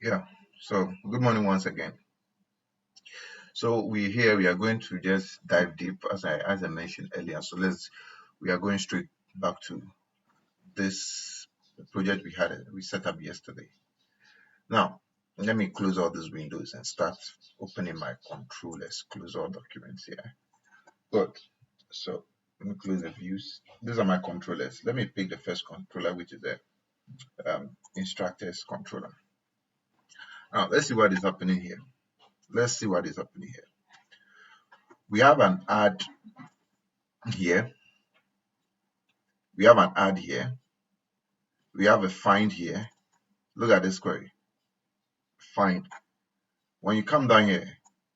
Yeah. So good morning once again. So we are going to just dive deep as I mentioned earlier. So we are going straight back to this project we set up yesterday. Now let me close all these windows and start opening my controllers. Close all documents here. Good. So let me close the views. These are my controllers. Let me pick the first controller, which is the instructors controller. Now let's see what is happening here. Let's see what is happening here. We have an add here. We have an add here. We have a find here. Look at this query. Find. When you come down here,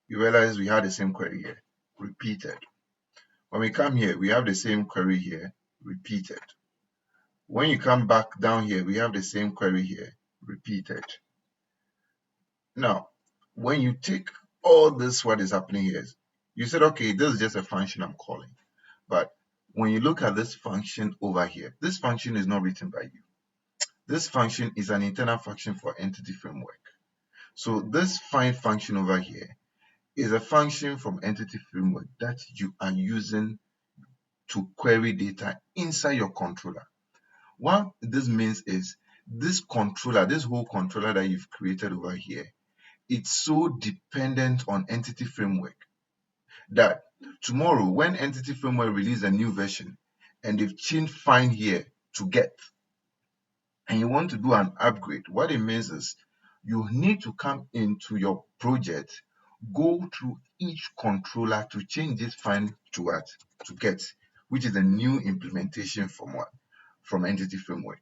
you realize we had the same query here. Repeated. When we come here, we have the same query here. Repeated. When you come back down here, we have the same query here. Repeated. Now, when you take all this, what is happening here, you said, okay, this is just a function I'm calling. But when you look at this function over here, this function is not written by you. This function is an internal function for entity framework. So this find function over here is a function from entity framework that you are using to query data inside your controller. What this means is this controller, this whole controller that you've created over here, it's so dependent on entity framework that tomorrow when entity framework release a new version and they've changed find here to get, and you want to do an upgrade, what it means is you need to come into your project, go through each controller to change this find to what? To get, which is a new implementation from what? From entity framework.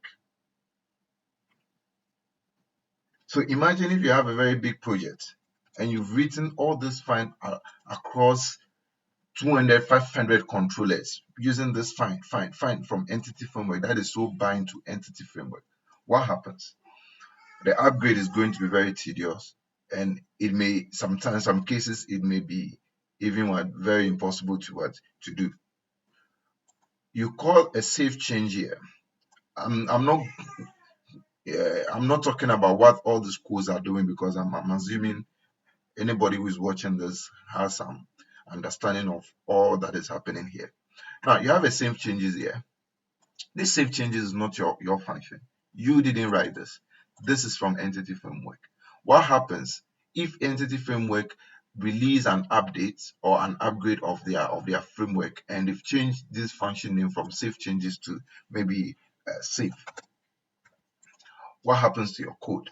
So imagine if you have a very big project and you've written all this find across 200, 500 controllers using this find from entity framework that is so bind to entity framework. What happens? The upgrade is going to be very tedious, and it may sometimes some cases it may be even what very impossible to do. You call a save change here. I'm not I'm not talking about what all the schools are doing because I'm assuming anybody who is watching this has some understanding of all that is happening here. Now you have a save changes here. This save changes is not your function. You didn't write this. This is from entity framework. What happens if entity framework release an update or an upgrade of their framework and they've changed this function name from save changes to maybe save? What happens to your code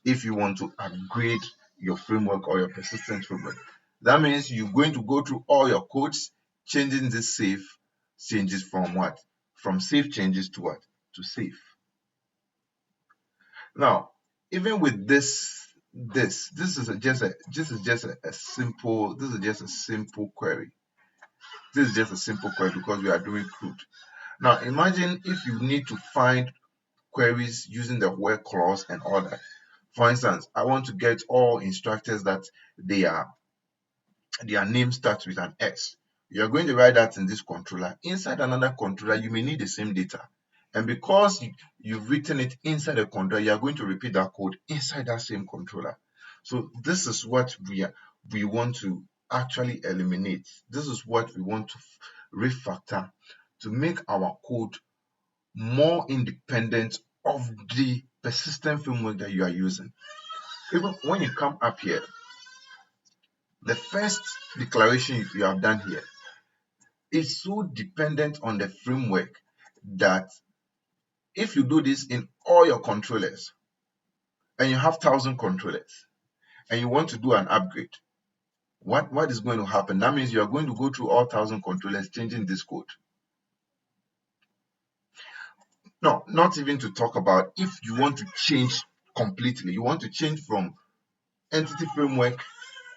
if you want to upgrade your framework or your persistent framework? That means you're going to go through all your codes, changing this save changes from what? From save changes to what? To save. Now, even with this is just a simple query. This is just a simple query because we are doing CRUD. Now, imagine if you need to find queries using the where clause and all that. For instance, I want to get all instructors that they are their name starts with an S. You're going to write that in this controller. Inside another controller, you may need the same data. And because you've written it inside a controller, you're going to repeat that code inside that same controller. So this is what we want to actually eliminate. This is what we want to refactor to make our code more independent of the persistent framework that you are using. Even when you come up here, the first declaration you have done here is so dependent on the framework that if you do this in all your controllers and you have 1,000 controllers and you want to do an upgrade, what is going to happen? That means you are going to go through all 1,000 controllers changing this code. No, not even to talk about if you want to change completely. You want to change from entity framework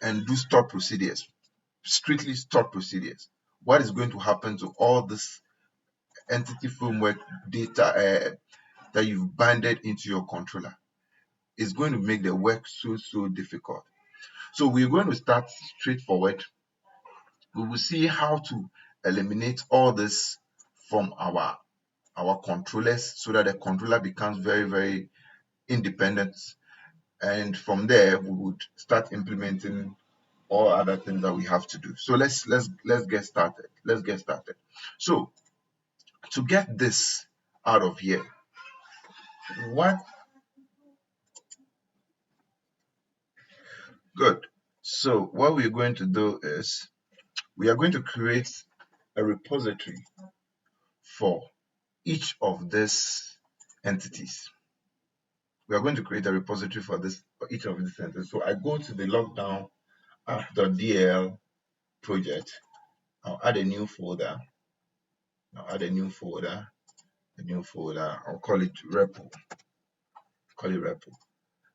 and do stop procedures, strictly stop procedures. What is going to happen to all this entity framework data that you've banded into your controller? Is going to make the work so difficult. So we're going to start straightforward. We will see how to eliminate all this from our controllers so that the controller becomes very independent. and from there we would start implementing all other things that we have to do. So let's get started. Let's get started. So to get this out of here, what good. So what we're going to do is we are going to create a repository for each of these entities. We are going to create a repository for each of these entities. So I go to the lockdown app.dll project. I'll add a new folder. A new folder. I'll call it repo.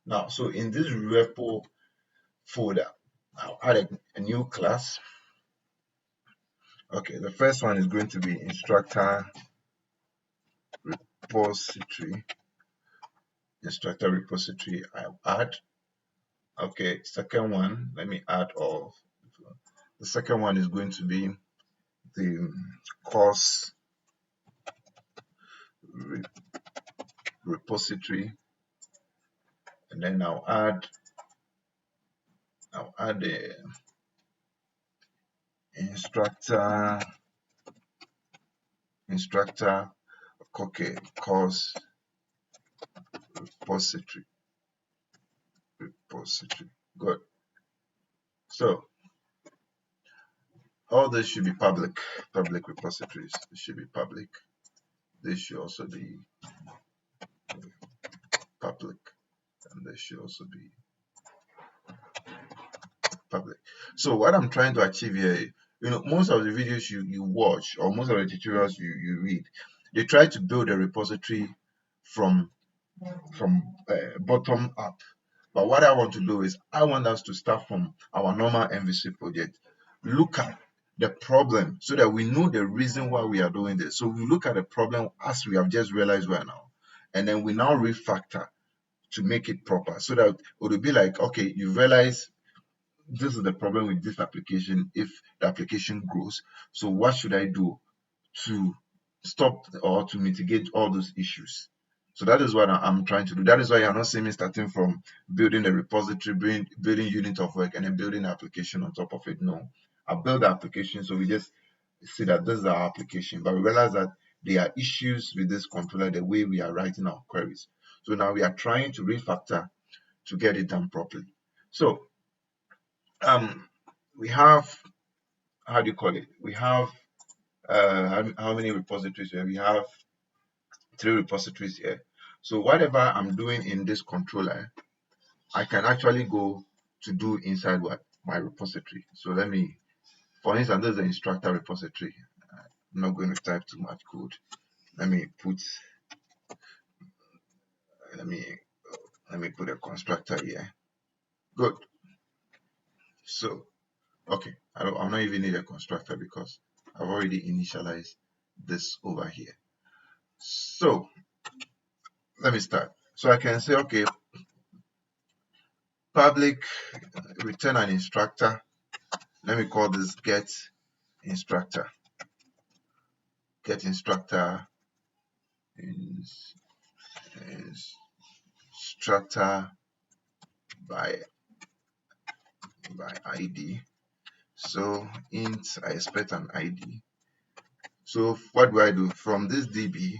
Now, so in this repo folder, I'll add a new class. Okay, the first one is going to be instructor repository. I'll add. Okay, second one, let me add all. The second one is going to be the course repository, and then I'll add the instructor okay, course repository. Good. So all this should be public repositories. It should be public. This should also be public, and this should also be public. So what I'm trying to achieve here, most of the videos you watch or most of the tutorials you read, they try to build a repository from bottom up. But what I want to do is I want us to start from our normal MVC project, look at the problem so that we know the reason why we are doing this. So we look at the problem as we have just realized right now, and then we now refactor to make it proper so that it will be like, okay, you realize this is the problem with this application if the application grows. So what should I do to stop or to mitigate all those issues? So that is what I'm trying to do. That is why you're not seeing me starting from building the repository, building unit of work, and then building the application on top of it. No, I build the application, so we just see that this is our application, but we realize that there are issues with this controller, the way we are writing our queries. So now we are trying to refactor to get it done properly. So we have, how do you call it? We have how many repositories here? We have 3 repositories here. So whatever I'm doing in this controller, I can actually go to do inside my repository. So let me, for instance, this is the instructor repository. I'm not going to type too much code. Let me put a constructor here. Good. So okay, I'm not even need a constructor because I've already initialized this over here. So let me start. So I can say, okay, public return an instructor. Let me call this get instructor. Get instructor instructor by ID. So int, I expect an ID. So what do I do from this DB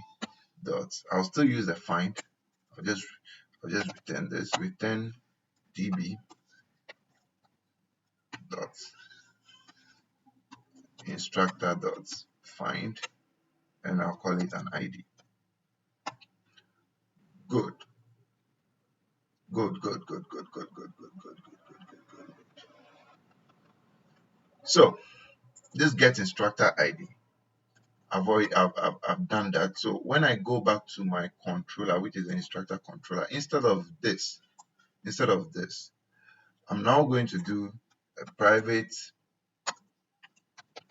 dot? I'll still use the find. I'll just return this. Return DB dot instructor dot find, and I'll call it an ID. Good. So this get instructor ID. I've done that. So when I go back to my controller, which is the instructor controller, instead of this, I'm now going to do a private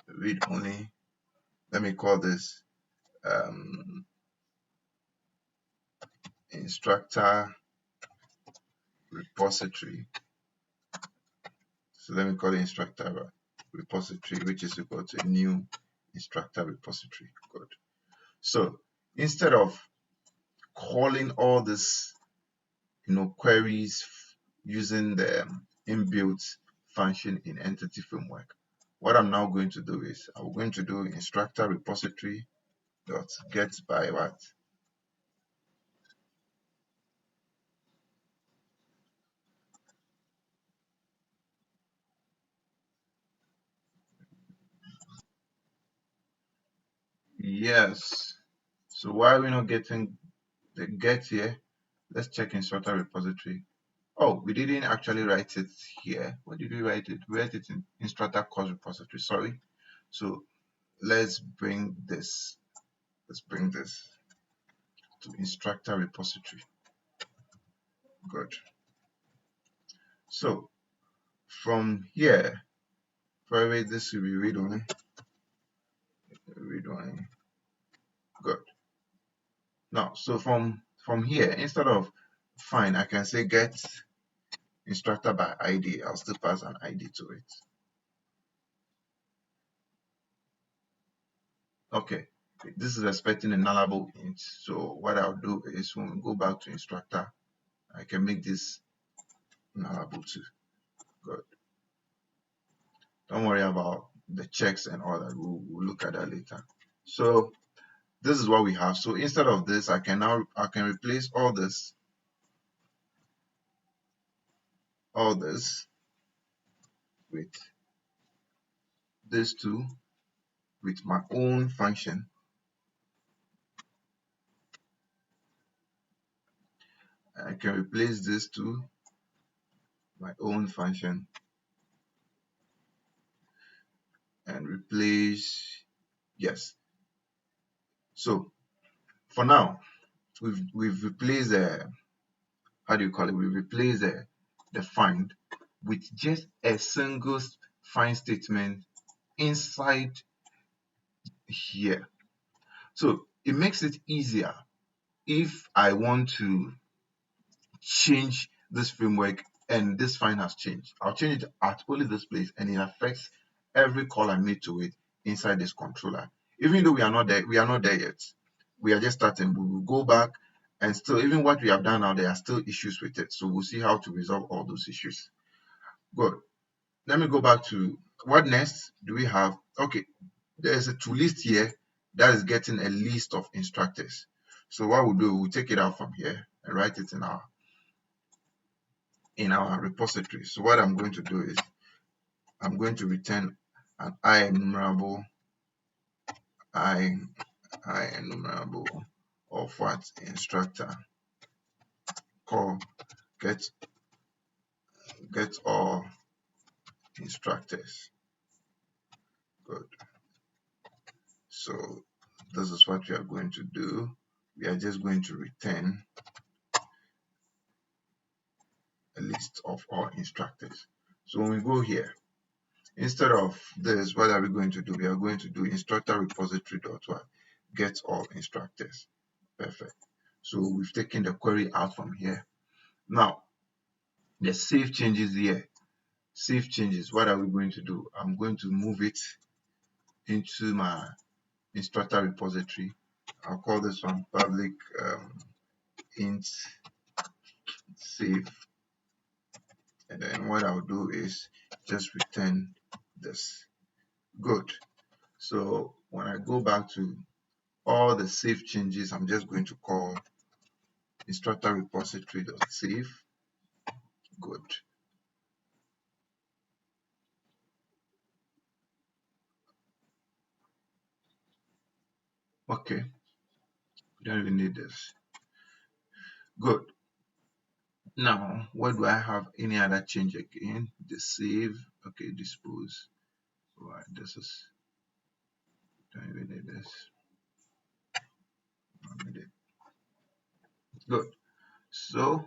read only. Let me call this instructor repository. So let me call it instructor repository, which is equal to a new instructor repository. Good. So instead of calling all this queries using the inbuilt function in entity framework. What I'm now going to do is I'm going to do instructor repository dot get by what. Yes. So why are we not getting the get here? Let's check instructor repository. Oh, we didn't actually write it here. Where did we write it? We write it in instructor course repository. Sorry. So let's bring this. Let's bring this to instructor repository. Good. So from here, probably this will be read only. Read only. Good. Now, so from here, instead of find, I can say get instructor by ID. I'll still pass an ID to it. Okay. This is expecting a nullable int. So what I'll do is when we go back to instructor, I can make this nullable too. Good. Don't worry about the checks and all that. We'll look at that later. So this is what we have. So instead of this, I can replace all this with this two with my own function. I can replace this to my own function and replace, yes. So for now, we've replaced the, how do you call it? We've replaced the find with just a single find statement inside here. So it makes it easier if I want to change this framework and this find has changed. I'll change it at only this place and it affects every call I made to it inside this controller. Even though we are not there yet. We are just starting. We will go back and still, even what we have done now, there are still issues with it. So we'll see how to resolve all those issues. Good. Let me go back to what next do we have? Okay, there's a to list here that is getting a list of instructors. So what we'll do, we'll take it out from here and write it in our repository. So what I'm going to do is I'm going to return an I enumerable I enumerable of what instructor call get all instructors. Good. So this is what we are going to do. We are just going to return a list of all instructors. So when we go here, instead of this, what are we going to do? We are going to do instructor repository dot what get all instructors. Perfect. So we've taken the query out from here. Now the save changes here. Save changes. What are we going to do? I'm going to move it into my instructor repository. I'll call this one public int save, and then what I'll do is just return this. Good. So when I go back to all the save changes, I'm just going to call instructor repository dot save. Good. Okay. We don't even need this. Good. Now, what do I have? Any other change again? The save. Okay, dispose. Right, this is, don't even need this. Don't need it. Good. So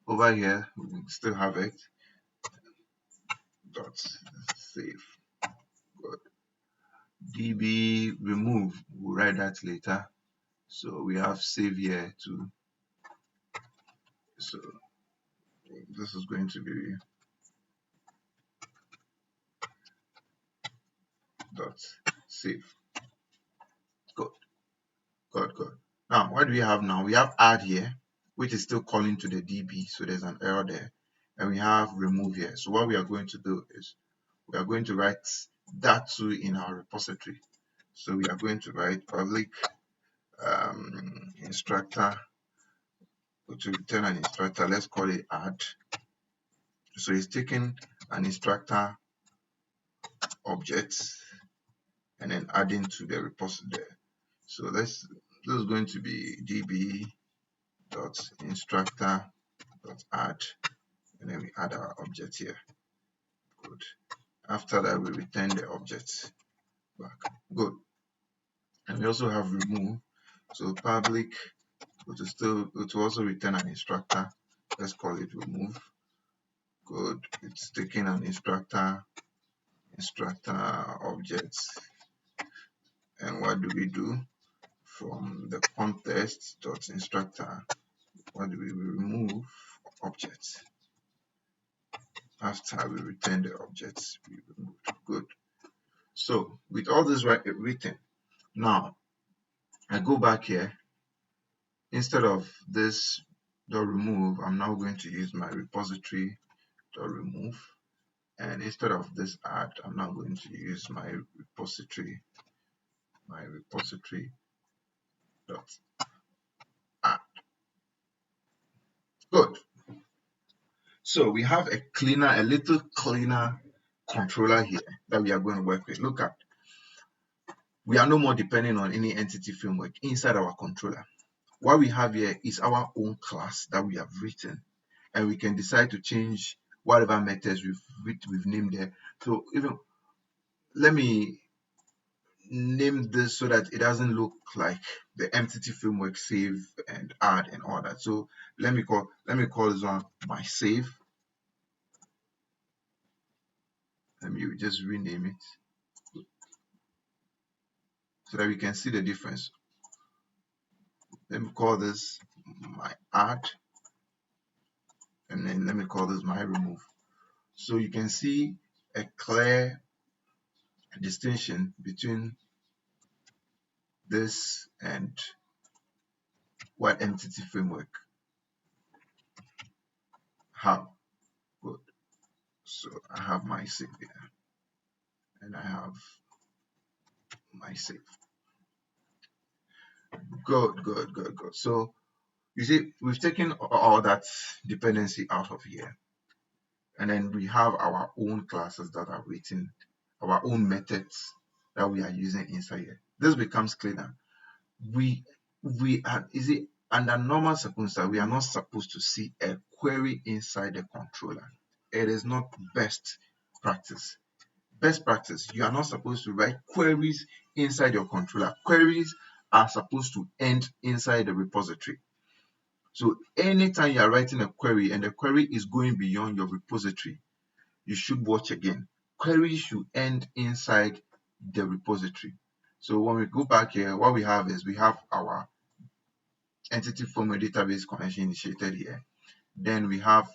over here, we still have it. Dot save. Good. DB remove. We'll write that later. So we have save here too. So this is going to be dot save. Good. Good. Good. Now, what do we have now? We have add here. which is still calling to the DB. So there's an error there. And we have remove here. So what we are going to do is we are going to write that too in our repository. So we are going to write public instructor to return an instructor. Let's call it add. So it's taking an instructor object and then adding to the repository. So this is going to be db dot instructor dot add, and then we add our object here. Good. After that, we return the object back. Good. And we also have remove. So public, it will also return an instructor. Let's call it remove. Good. It's taking an instructor objects. And what do we do? From the context dot instructor, what do we remove objects? After we return the objects we removed. Good. So with all this written, now I go back here. Instead of this dot remove, I'm now going to use my repository dot remove, and instead of this add, I'm now going to use my repository dot add. Good. So we have a little cleaner controller here that we are going to work with. Look at, we are no more depending on any entity framework inside our controller. What we have here is our own class that we have written, and we can decide to change whatever methods we've named there. So even let me name this so that it doesn't look like the entity framework save and add and all that. So let me call this one my save. Let me just rename it so that we can see the difference. Let me call this my add, and then let me call this my remove. So you can see a clear distinction between this and what entity framework have. Good. So I have my save here, and I have my save. Good. So you see, we've taken all that dependency out of here, and then we have our own classes that are written, our own methods that we are using inside here. This becomes cleaner. We are, under normal circumstances, we are not supposed to see a query inside the controller. It is not best practice. Best practice, you are not supposed to write queries inside your controller. Queries are supposed to end inside the repository. So anytime you are writing a query and the query is going beyond your repository, you should watch again. Queries should end inside the repository. So when we go back here, what we have is we have our entity framework database connection initiated here. Then we have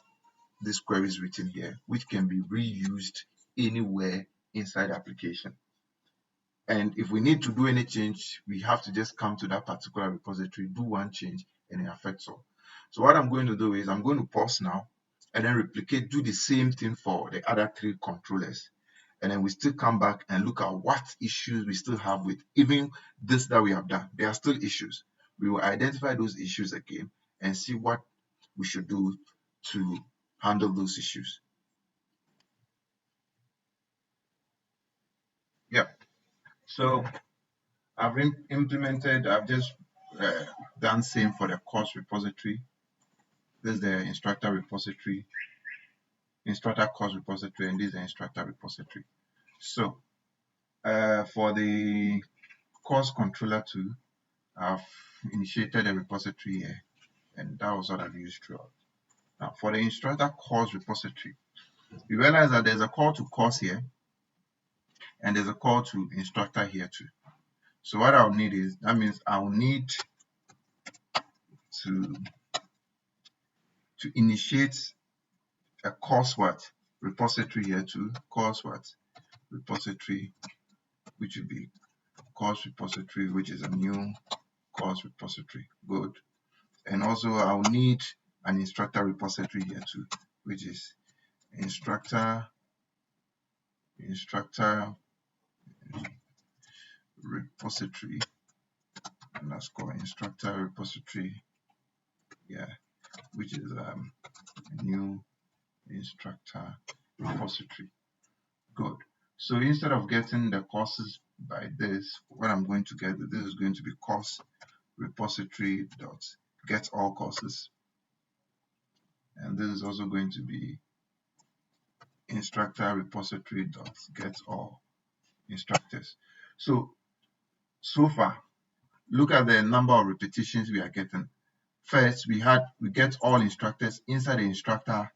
these queries written here, which can be reused anywhere inside the application. And if we need to do any change, we have to just come to that particular repository, do one change, and it affects all. So what I'm going to do is I'm going to pause now and then replicate, do the same thing for the other three controllers. And then we still come back and look at what issues we still have with even this that we have done. There are still issues. We will identify those issues again and see what we should do to handle those issues. Yeah. So I've just done same for the course repository. This is the instructor repository, instructor course repository, and this is the instructor repository. So for the course controller too, I've initiated a repository here, and that was what I've used throughout. Now for the instructor course repository, you realize that there's a call to course here, and there's a call to instructor here too. So what I'll need is, that means I'll need to initiate a course repository here too, course repository, which will be course repository, which is a new course repository. Good. And also I'll need an instructor repository here too, which is instructor repository underscore instructor repository, yeah, which is new instructor repository. Good. So instead of getting the courses by this, what I'm going to get, this is going to be course repository dot get all courses, and this is also going to be instructor repository dot get all instructors. So far, look at the number of repetitions we are getting. First, we get all instructors inside the instructor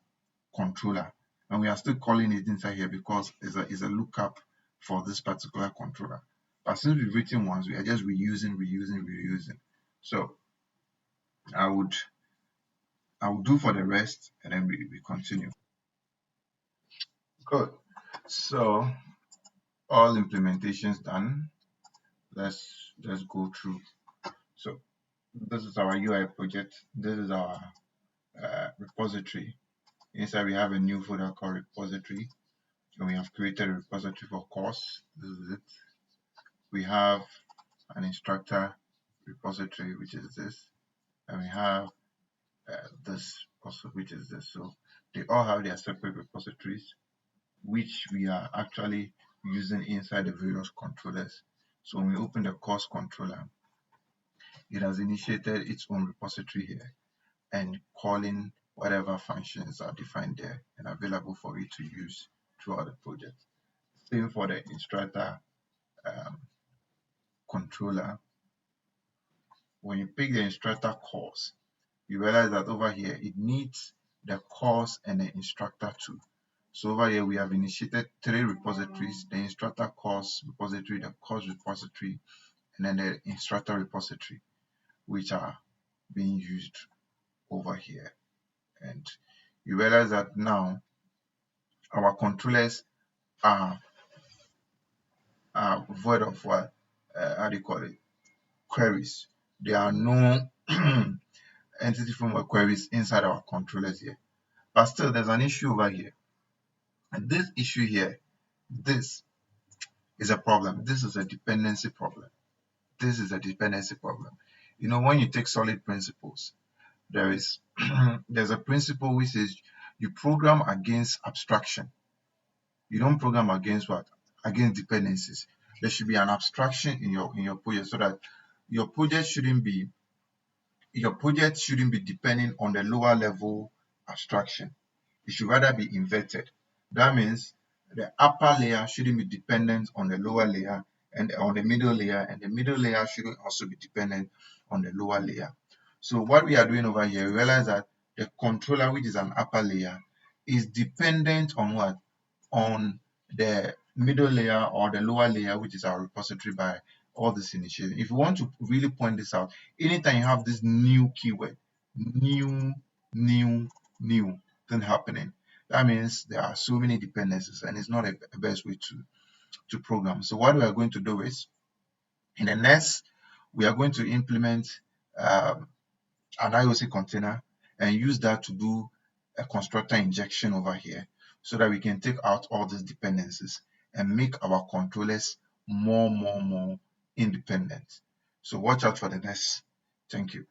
controller, and we are still calling it inside here because it's a lookup for this particular controller. But since we've written once, we are just reusing. So I would do for the rest, and then we continue. Good. So all implementations done. Let's go through. So this is our UI project. This is our repository. Inside we have a new folder called repository, and we have created a repository for course. This is it. We have an instructor repository, which is this, and we have this also, which is this. So they all have their separate repositories, which we are actually using inside the various controllers. So when we open the course controller, it has initiated its own repository here and calling whatever functions are defined there and available for you to use throughout the project. Same for the instructor controller. When you pick the instructor course, you realize that over here it needs the course and the instructor too. So over here we have initiated 3 repositories: the instructor course repository, the course repository, and then the instructor repository, which are being used over here. And you realize that now our controllers are void of what how do you call it, queries. There are no entity framework queries inside our controllers here. But still, there's an issue over here. And this issue here, this is a problem. This is a dependency problem. This is a dependency problem. You know, when you take solid principles, there's a principle which says you program against abstraction. You don't program against what? Against dependencies. There should be an abstraction in your project, so that your project shouldn't be depending on the lower level abstraction. It should rather be inverted. That means the upper layer shouldn't be dependent on the lower layer and on the middle layer, and the middle layer shouldn't also be dependent on the lower layer. So what we are doing over here, we realize that the controller, which is an upper layer, is dependent on what? On the middle layer or the lower layer, which is our repository by all this initiative. If you want to really point this out, anytime you have this new keyword, new thing happening, that means there are so many dependencies and it's not a best way to program. So what we are going to do is, in the next, we are going to implement an IOC container and use that to do a constructor injection over here, so that we can take out all these dependencies and make our controllers more independent. So watch out for the next. Thank you.